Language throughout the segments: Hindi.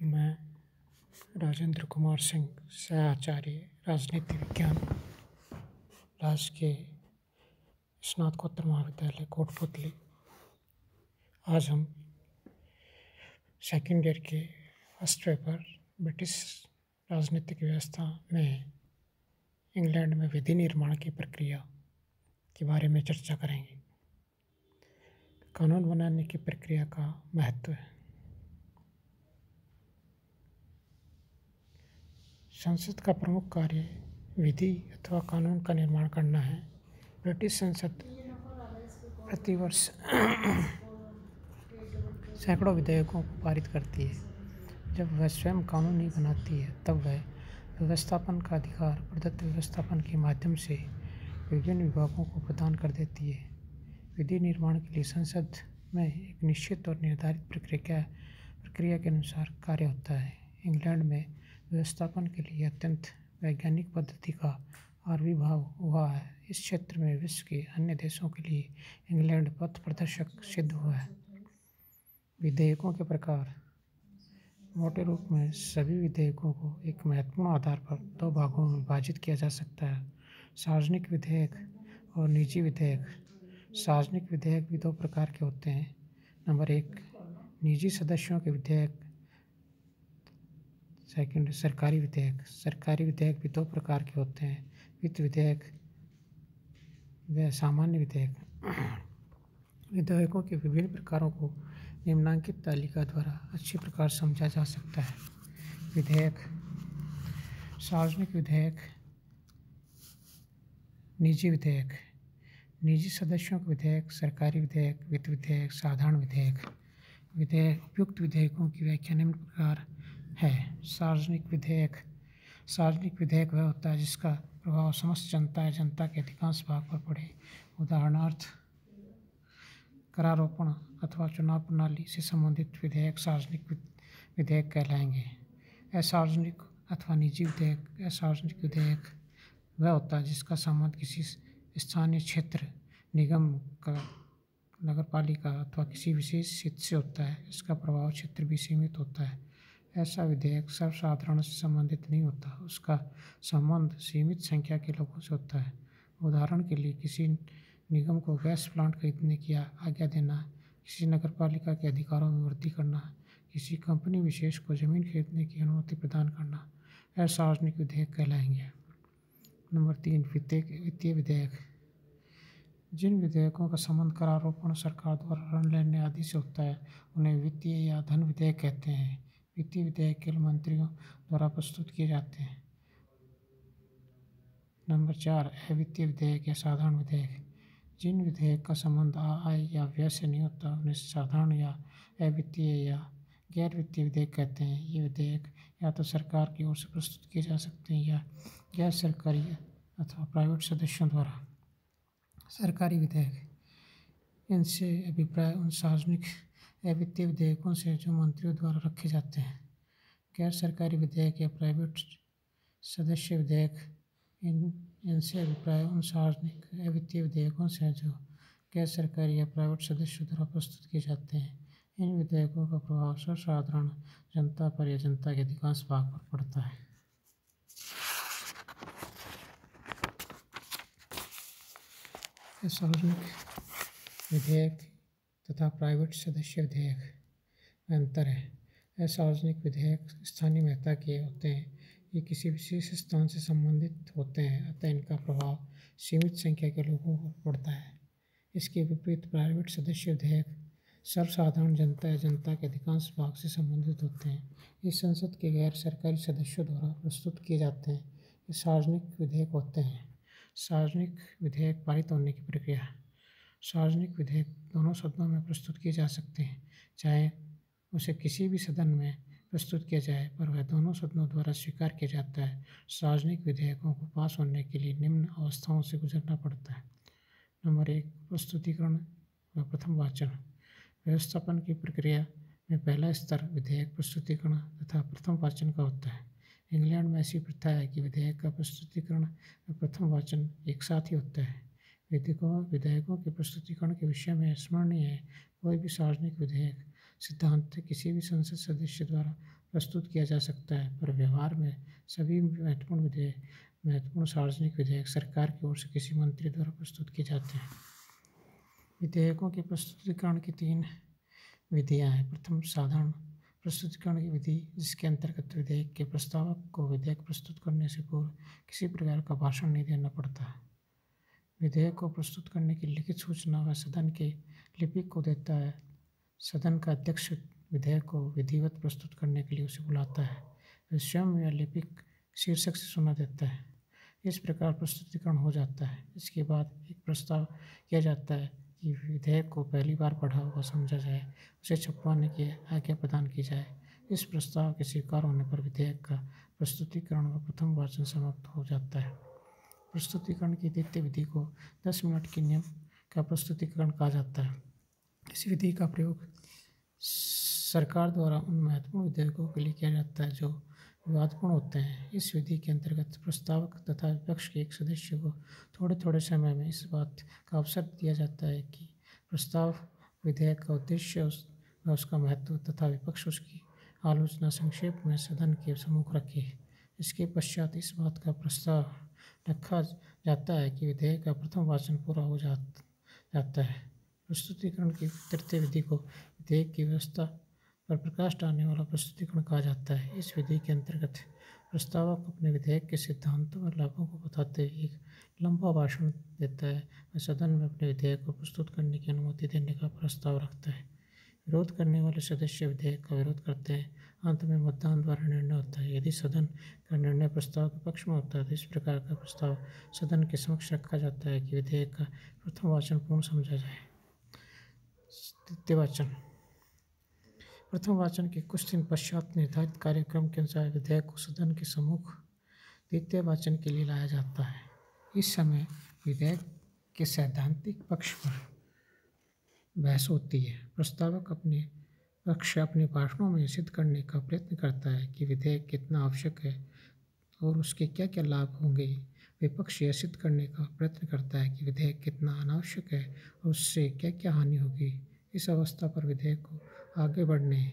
मैं राजेंद्र कुमार सिंह, सहआचार्य राजनीति विज्ञान, राजकीय स्नातकोत्तर महाविद्यालय कोटपुतली। आज हम सेकेंड ईयर के फर्स्ट पेपर ब्रिटिश राजनीतिक व्यवस्था में इंग्लैंड में विधि निर्माण की प्रक्रिया के बारे में चर्चा करेंगे। कानून बनाने की प्रक्रिया का महत्व है। संसद का प्रमुख कार्य विधि अथवा कानून का निर्माण करना है। ब्रिटिश संसद प्रतिवर्ष सैकड़ों विधेयकों को पारित करती है। जब वह स्वयं कानून नहीं बनाती है तब वह व्यवस्थापन का अधिकार प्रदत्त व्यवस्थापन के माध्यम से विभिन्न विभागों को प्रदान कर देती है। विधि निर्माण के लिए संसद में एक निश्चित और निर्धारित प्रक्रिया के अनुसार कार्य होता है। इंग्लैंड में व्यवस्थापन के लिए अत्यंत वैज्ञानिक पद्धति का आविर्भाव हुआ है। इस क्षेत्र में विश्व के अन्य देशों के लिए इंग्लैंड पथ प्रदर्शक सिद्ध हुआ है। विधेयकों के प्रकार। मोटे रूप में सभी विधेयकों को एक महत्वपूर्ण आधार पर दो भागों में विभाजित किया जा सकता है: सार्वजनिक विधेयक और निजी विधेयक। सार्वजनिक विधेयक भी दो प्रकार के होते हैं। नंबर 1, निजी सदस्यों के विधेयक। सेकंड, सरकारी विधेयक। सरकारी विधेयक भी दो प्रकार के होते हैं: वित्त विधेयक व सामान्य विधेयक। विधेयकों के विभिन्न प्रकारों को निम्नांकित तालिका द्वारा अच्छी प्रकार समझा जा सकता है। विधेयक: सार्वजनिक विधेयक, निजी विधेयक। निजी सदस्यों के विधेयक, सरकारी विधेयक, वित्त विधेयक, साधारण विधेयक। उपयुक्त विधेयकों की व्याख्या निम्न प्रकार है। सार्वजनिक विधेयक। सार्वजनिक विधेयक वह होता है जिसका प्रभाव समस्त जनता या जनता के अधिकांश भाग पर पड़े। उदाहरणार्थ, करारोपण अथवा चुनाव प्रणाली से संबंधित विधेयक सार्वजनिक विधेयक कहलाएंगे। असार्वजनिक अथवा निजी विधेयक। असार्वजनिक विधेयक वह होता है जिसका संबंध किसी स्थानीय क्षेत्र, निगम का, नगरपालिका अथवा किसी विशेष हित से होता है। इसका प्रभाव क्षेत्र भी सीमित होता है। ऐसा विधेयक सर्वसाधारण से संबंधित नहीं होता, उसका संबंध सीमित संख्या के लोगों से होता है। उदाहरण के लिए, किसी निगम को गैस प्लांट खरीदने की आज्ञा देना, किसी नगरपालिका के अधिकारों में वृद्धि करना, किसी कंपनी विशेष को जमीन खरीदने की अनुमति प्रदान करना असार्वजनिक विधेयक कहलाएंगे। नंबर 3, वित्तीय विधेयक। जिन विधेयकों का संबंध करारोपण, सरकार द्वारा ऋण लेने आदि से होता है उन्हें वित्तीय या धन विधेयक कहते हैं। वित्तीय विधेयक केवल मंत्रियों द्वारा प्रस्तुत किए जाते हैं। नंबर 4, अवित्तीय विधेयक या साधारण विधेयक। जिन विधेयक का संबंध आय या व्यय से नहीं होता उन्हें साधारण या अवित्तीय या गैर वित्तीय विधेयक कहते हैं। ये विधेयक या तो सरकार की ओर से प्रस्तुत किए जा सकते हैं या गैर सरकारी अथवा प्राइवेट सदस्यों द्वारा। सरकारी विधेयक। इनसे अभिप्राय उन सार्वजनिक अवित्तीय विधेयकों से जो मंत्रियों द्वारा रखे जाते हैं। गैर सरकारी विधेयक या प्राइवेट सदस्य विधेयक। इनसे अभिप्राय उन सार्वजनिक अवित्तीय विधेयकों से जो गैर सरकारी या प्राइवेट सदस्यों द्वारा प्रस्तुत किए जाते हैं। इन विधेयकों का प्रभाव सर्वसाधारण जनता पर या जनता के अधिकांश भाग पर पड़ता है। सार्वजनिक विधेयक तथा प्राइवेट सदस्य विधेयक में अंतर है। असार्वजनिक विधेयक स्थानीय महत्ता के होते हैं। ये किसी विशेष स्थान से संबंधित होते हैं, अतः इनका प्रभाव सीमित संख्या के लोगों पर पड़ता है। इसके विपरीत प्राइवेट सदस्य विधेयक सर्वसाधारण जनता या जनता के अधिकांश भाग से संबंधित होते हैं। ये संसद के गैर सरकारी सदस्यों द्वारा प्रस्तुत किए जाते हैं। ये सार्वजनिक विधेयक होते हैं। सार्वजनिक विधेयक पारित होने की प्रक्रिया। सार्वजनिक विधेयक दोनों सदनों में प्रस्तुत किए जा सकते हैं, चाहे उसे किसी भी सदन में प्रस्तुत किया जाए, पर वह दोनों सदनों द्वारा स्वीकार किया जाता है। सार्वजनिक विधेयकों को पास होने के लिए निम्न अवस्थाओं से गुजरना पड़ता है। नंबर 1, प्रस्तुतिकरण व प्रथम वाचन। व्यवस्थापन की प्रक्रिया में पहला स्तर विधेयक प्रस्तुतिकरण तथा प्रथम वाचन का होता है। इंग्लैंड में ऐसी प्रथा है कि विधेयक का प्रस्तुतिकरण व प्रथम वाचन एक साथ ही होता है। विधेयकों के प्रस्तुतिकरण के विषय में स्मरणीय है, कोई भी सार्वजनिक विधेयक सिद्धांत किसी भी संसद सदस्य द्वारा प्रस्तुत किया जा सकता है, पर व्यवहार में सभी महत्वपूर्ण सार्वजनिक विधेयक सरकार की ओर से किसी मंत्री द्वारा प्रस्तुत किए जाते हैं। विधेयकों के प्रस्तुतिकरण की 3 विधियाँ हैं। प्रथम, साधारण प्रस्तुतिकरण की विधि, जिसके अंतर्गत विधेयक के प्रस्तावक को विधेयक प्रस्तुत करने से पूर्व किसी प्रकार का भाषण नहीं देना पड़ता। विधेयक को प्रस्तुत करने की लिखित सूचना वह सदन के लिपिक को देता है। सदन का अध्यक्ष विधेयक को विधिवत प्रस्तुत करने के लिए उसे बुलाता है। वह स्वयं या लिपिक शीर्षक से सुना देता है। इस प्रकार प्रस्तुतिकरण हो जाता है। इसके बाद एक प्रस्ताव किया जाता है कि विधेयक को पहली बार पढ़ा हुआ समझा जाए, उसे छपवाने की आज्ञा प्रदान की जाए। इस प्रस्ताव के स्वीकार होने पर विधेयक का प्रस्तुतिकरण व प्रथम वाचन समाप्त हो जाता है। प्रस्तुतिकरण की द्वितीय विधि को 10 मिनट के नियम का प्रस्तुतिकरण कहा जाता है। इस विधि का प्रयोग सरकार द्वारा उन महत्वपूर्ण विधेयकों के लिए किया जाता है जो विवादपूर्ण होते हैं। इस विधि के अंतर्गत प्रस्तावक तथा विपक्ष के एक सदस्य को थोड़े थोड़े समय में इस बात का अवसर दिया जाता है कि प्रस्ताव विधेयक का उद्देश्य व उसका महत्व तथा विपक्ष उसकी आलोचना संक्षेप में सदन के सम्मुख रखे। इसके पश्चात इस बात का प्रस्ताव रखा जाता है कि विधेयक का प्रथम वाचन पूरा हो जाता है। प्रस्तुतिकरण की तृतीय विधि को विधेयक की व्यवस्था पर प्रकाश डालने वाला प्रस्तुतिकरण कहा जाता है। इस विधि के अंतर्गत प्रस्तावक अपने विधेयक के सिद्धांतों और लाभों को बताते हुए एक लंबा भाषण देता है। वह सदन में अपने विधेयक को प्रस्तुत करने की अनुमति देने का प्रस्ताव रखता है। विरोध करने वाले सदस्य विधेयक का विरोध करते हैं। अंत में मतदान द्वारा निर्णय होता है। यदि सदन का निर्णय प्रस्ताव के पक्ष में होता है तो इस प्रकार का प्रस्ताव सदन के समक्ष रखा जाता है कि विधेयक का प्रथम वाचन पूर्ण समझा जाए। द्वितीय वाचन। प्रथम वाचन के कुछ दिन पश्चात निर्धारित कार्यक्रम के अनुसार विधेयक को सदन के सम्मुख द्वितीय वाचन के लिए लाया जाता है। इस समय विधेयक के सैद्धांतिक पक्ष पर बहस होती है। प्रस्तावक अपने पक्ष अपने भाषणों में सिद्ध करने का प्रयत्न करता है कि विधेयक कितना आवश्यक है और उसके क्या क्या लाभ होंगे। विपक्ष यह सिद्ध करने का प्रयत्न करता है कि विधेयक कितना अनावश्यक है और उससे क्या क्या हानि होगी। इस अवस्था पर विधेयक को आगे बढ़ने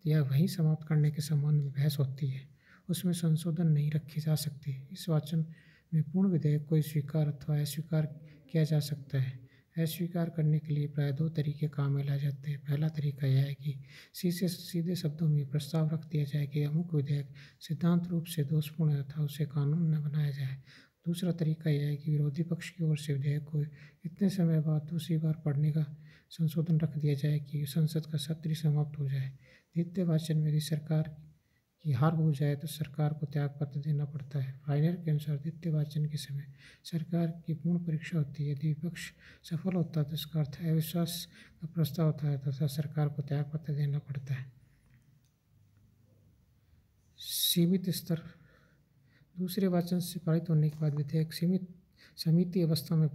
या वहीं समाप्त करने के संबंध में बहस होती है। उसमें संशोधन नहीं रखे जा सकते। इस वाचन में पूर्ण विधेयक को स्वीकार अथवा अस्वीकार किया जा सकता है। अस्वीकार करने के लिए प्राय 2 तरीके काम में लाए जाते हैं। पहला तरीका यह है कि सीधे शब्दों में प्रस्ताव रख दिया जाए कि अमुक विधेयक सिद्धांत रूप से दोषपूर्ण है तथा उसे कानून न बनाया जाए। दूसरा तरीका यह है कि विरोधी पक्ष की ओर से विधेयक को इतने समय बाद दूसरी बार पढ़ने का संशोधन रख दिया जाए कि संसद का सत्र ही समाप्त हो जाए। द्वितीय वाचन में यदि सरकार की हार हो जाए तो सरकार को त्यागपत्र देना पड़ता है। फाइनर के अनुसार द्वितीय वाचन के समय सरकार की पूर्ण परीक्षा होती है। यदि विपक्ष सफल होता है तो इसका अर्थ अविश्वास का प्रस्ताव होता है तथा सरकार को त्यागपत्र देना पड़ता है। सीमित स्तर। दूसरे वाचन से पारित होने के बाद विधेयक समिति अवस्था में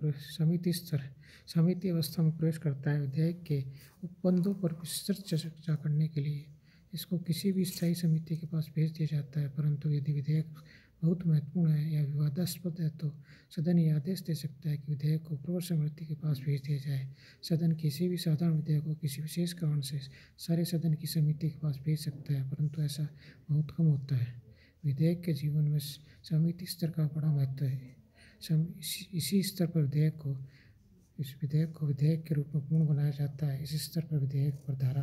प्रवेश करता है। विधेयक के उपबंधों पर विस्तृत चर्चा करने के लिए इसको किसी भी स्थायी समिति के पास भेज दिया जाता है। परंतु यदि विधेयक बहुत महत्वपूर्ण है या विवादास्पद है तो सदन यह आदेश दे सकता है कि विधेयक को प्रवर समिति के पास भेज दिया जाए। सदन किसी भी साधारण विधेयक को किसी विशेष कारण से सारे सदन की समिति के पास भेज सकता है, परंतु ऐसा बहुत कम होता है। विधेयक के जीवन में समिति स्तर का बड़ा महत्व है। इसी स्तर पर विधेयक को विधेयक के रूप में पूर्ण बनाया जाता है। इस स्तर पर विधेयक पर धारा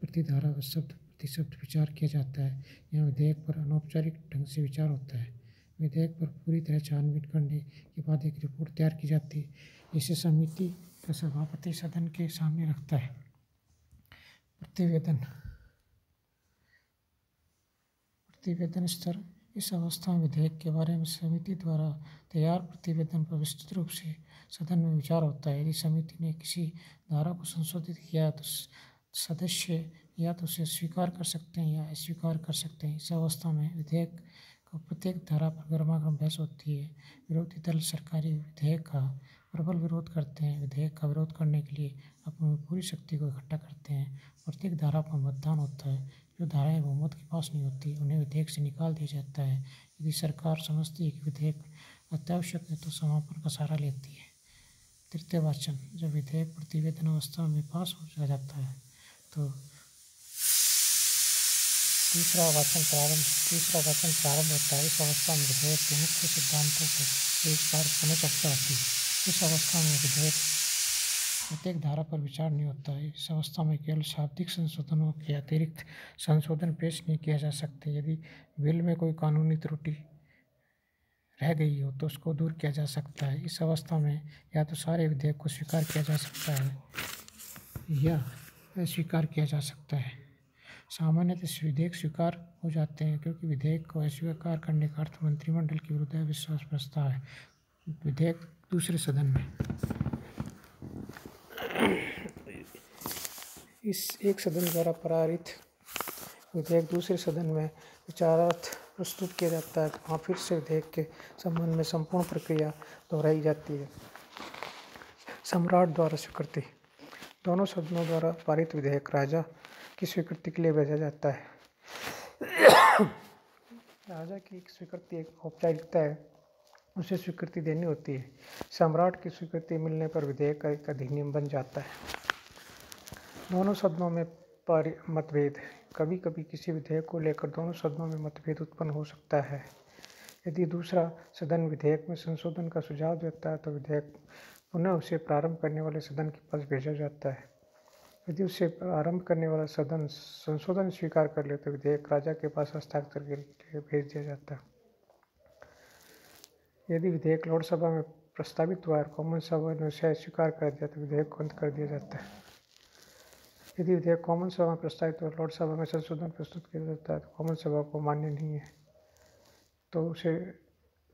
प्रतिधारा व शब्द प्रतिशब्द विचार किया जाता है। यहाँ विधेयक पर अनौपचारिक ढंग से विचार होता है। विधेयक पर पूरी तरह छानबीन करने के बाद एक रिपोर्ट तैयार की जाती है। इसे समिति का सभापति सदन के सामने रखता है। प्रतिवेदन स्तर। इस अवस्था में विधेयक के बारे में समिति द्वारा तैयार प्रतिवेदन पर विस्तृत रूप से सदन में विचार होता है। यदि समिति ने किसी धारा को संशोधित किया तो सदस्य या तो उसे स्वीकार कर सकते हैं या अस्वीकार कर सकते हैं। इस अवस्था में विधेयक को प्रत्येक धारा पर गर्मागर्म बहस होती है। विरोधी दल सरकारी विधेयक का प्रबल विरोध करते हैं। विधेयक का विरोध करने के लिए अपनी पूरी शक्ति को इकट्ठा करते हैं। प्रत्येक धारा पर मतदान होता है। जो धाराएं बहुमत के पास नहीं होती उन्हें विधेयक से निकाल दिया जाता है। यदि सरकार समझती है कि विधेयक अत्यावश्यक है तो समापन का सहारा लेती है। तृतीय वाचन। जब विधेयक प्रतिवेदन अवस्था में पास हो जाता है तो तीसरा वाचन प्रारंभ होता है। इस अवस्था में विधेयक के मुख्य सिद्धांतों को एक बार पुनः चर्चा होती है। इस अवस्था में विधेयक प्रत्येक धारा पर विचार नहीं होता है। इस अवस्था में केवल शाब्दिक संशोधनों के अतिरिक्त संशोधन पेश नहीं किया जा सकते। यदि बिल में कोई कानूनी त्रुटि रह गई हो तो उसको दूर किया जा सकता है। इस अवस्था में या तो सारे विधेयक को स्वीकार किया जा सकता है या अस्वीकार किया जा सकता है। सामान्यतः विधेयक स्वीकार हो जाते हैं क्योंकि विधेयक को अस्वीकार करने का अर्थ मंत्रिमंडल के विरुद्ध अविश्वास प्रस्ताव है। विधेयक दूसरे सदन में इस एक सदन द्वारा पारित विधेयक दूसरे सदन में विचारार्थ प्रस्तुत किया जाता है। वहाँ फिर से विधेयक के संबंध में संपूर्ण प्रक्रिया दोहराई जाती है। सम्राट द्वारा स्वीकृति। दोनों सदनों द्वारा पारित विधेयक राजा की स्वीकृति के लिए भेजा जाता है। राजा की स्वीकृति एक औपचारिकता है, उसे स्वीकृति देनी होती है। सम्राट की स्वीकृति मिलने पर विधेयक का एक अधिनियम बन जाता है। दोनों सदनों में मतभेद। कभी कभी किसी विधेयक को लेकर दोनों सदनों में मतभेद उत्पन्न हो सकता है। यदि दूसरा सदन विधेयक में संशोधन का सुझाव देता है तो विधेयक पुनः उसे प्रारंभ करने वाले सदन के पास भेजा जाता है। यदि उसे प्रारंभ करने वाला सदन संशोधन स्वीकार कर ले तो विधेयक राजा के पास हस्ताक्षर के लिए भेज दिया जाता है। यदि विधेयक लोकसभा में प्रस्तावित हुआ और कॉमन सभा ने उसे स्वीकार कर दिया तो विधेयक को अंत कर दिया जाता है। यदि विधेयक कॉमन सभा में प्रस्तावित और लोकसभा में संशोधन प्रस्तुत किया जाता है तो कॉमन सभा को मान्य नहीं है तो उसे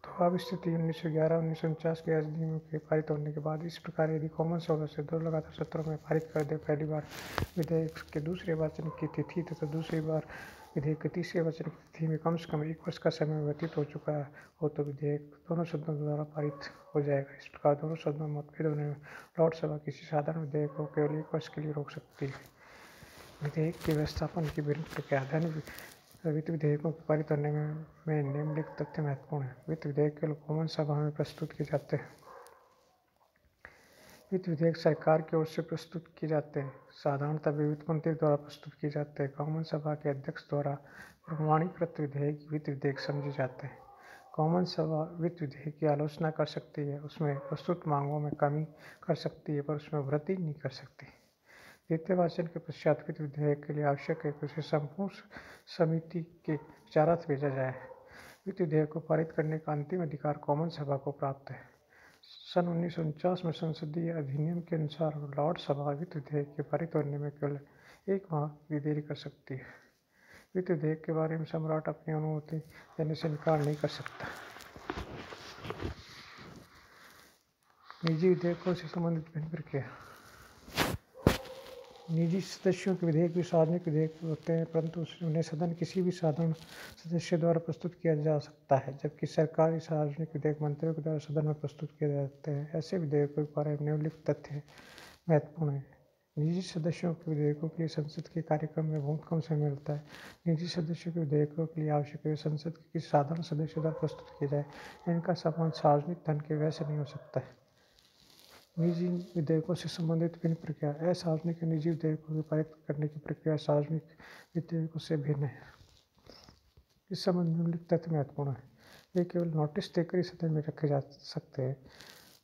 अब स्थिति 1911-1949 के अधिनियम के पारित होने के बाद इस प्रकार यदि कॉमन सभा से 2 लगातार सत्रों में पारित कर दे, पहली बार विधेयक के दूसरे वाचन की तिथि तथा दूसरी बार विधेयक के तीसरे वाचन की तिथि में कम से कम 1 वर्ष का समय व्यतीत हो चुका हो तो विधेयक दोनों सदनों द्वारा पारित हो जाएगा। इस प्रकार दोनों सदनों में मतभेद होने में लोकसभा किसी साधारण विधेयक को केवल 1 वर्ष के लिए रोक सकती है। विधेयक के व्यवस्थापन की विभिन्न प्रक्रिया। वित्त विधेयकों को पारित करने में निम्नलिखित तथ्य महत्वपूर्ण है। वित्त विधेयक केवल कॉमन सभा में प्रस्तुत किए जाते हैं। वित्त विधेयक सरकार की ओर से प्रस्तुत किए जाते हैं। साधारणतः वित्त मंत्री द्वारा प्रस्तुत किए जाते हैं। कॉमन सभा के अध्यक्ष द्वारा प्रमाणीकृत विधेयक वित्त विधेयक समझे जाते हैं। कॉमन सभा वित्त विधेयक की आलोचना कर सकती है, उसमें प्रस्तुत मांगों में कमी कर सकती है पर उसमें वृद्धि नहीं कर सकती। द्वितीय वाचन के पश्चात वित्त विधेयक के लिए आवश्यक है कि उसे संपूर्ण समिति के विचारार्थ भेजा जाए। वित्त विधेयक को पारित करने का अंतिम अधिकार कॉमन सभा को प्राप्त है। सन 1949 में संसदीय अधिनियम के अनुसार लॉर्ड सभा वित्त विधेयक के पारित होने में केवल 1 माह की देरी कर सकती है। वित्त विधेयक के बारे में सम्राट अपनी अनुमति देने से इनकार नहीं कर सकता। निजी विधेयकों से संबंधित भिन्न प्रक्रिया। निजी सदस्यों के विधेयक भी सार्वजनिक विधेयक होते हैं परंतु उन्हें सदन किसी भी साधारण सदस्य द्वारा प्रस्तुत किया जा सकता है, जबकि सरकारी सार्वजनिक विधेयक मंत्रियों के द्वारा सदन में प्रस्तुत किए जाते हैं। ऐसे विधेयकों के बारे में निम्नलिखित तथ्य महत्वपूर्ण है। निजी सदस्यों के विधेयकों के लिए संसद के कार्यक्रम में बहुत कम समय मिलता है। निजी सदस्यों के विधेयकों के लिए आवश्यक है संसद के किसी साधारण सदस्य द्वारा प्रस्तुत किया जाए। इनका संबंध सार्वजनिक धन के व्यय से नहीं हो सकता है। निजी विधेयकों से संबंधित भिन्न प्रक्रिया। असार्वजनिक निजी विधेयकों को पारित करने की प्रक्रिया सार्वजनिक विधेयकों से भिन्न है। इस संबंध में निम्नलिखित तथ्य महत्वपूर्ण है। ये केवल नोटिस देकर ही सदन में रखे जा सकते हैं।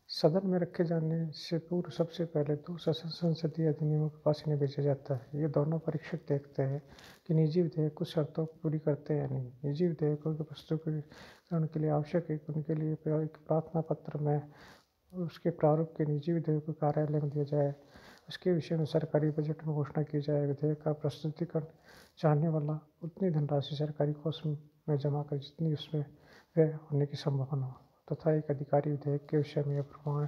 सदन में रखे जाने से पूर्व सबसे पहले 2 संसदीय अधिनियमों के पास इन्हें भेजा जाता है। ये दोनों परीक्षक देखते हैं कि निजी विधेयक कुछ शर्तों को पूरी करते हैं या नहीं। निजी विधेयकों के प्रस्तुतीकरण के लिए आवश्यक है कि उनके लिए एक प्रार्थना पत्र में उसके प्रारूप के निजी विधेयकों कार्यालय में दिया जाए। उसके विषय में सरकारी बजट में घोषणा की जाए। विधेयक का प्रस्तुतीकरण चाहने वाला उतनी धनराशि सरकारी कोष में जमा कर जितनी उसमें व्यय होने की संभावना हो तथा एक अधिकारी विधेयक के विषय में यह प्रमाण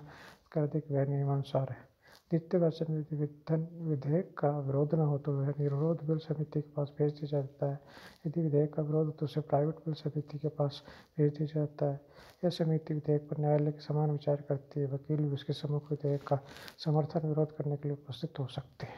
कर दे कि वह नियमानुसार है। द्वितीय वाचन में यदि विधेयक का विरोध न हो तो वह निर्विरोध बिल समिति के पास भेज दिया जाता है। यदि विधेयक का विरोध हो तो उसे प्राइवेट बिल समिति के पास भेज दिया जाता है। यह समिति विधेयक पर न्यायालय के समान विचार करती है। वकील भी उसके सम्मुख विधेयक का समर्थन विरोध करने के लिए उपस्थित हो सकते हैं।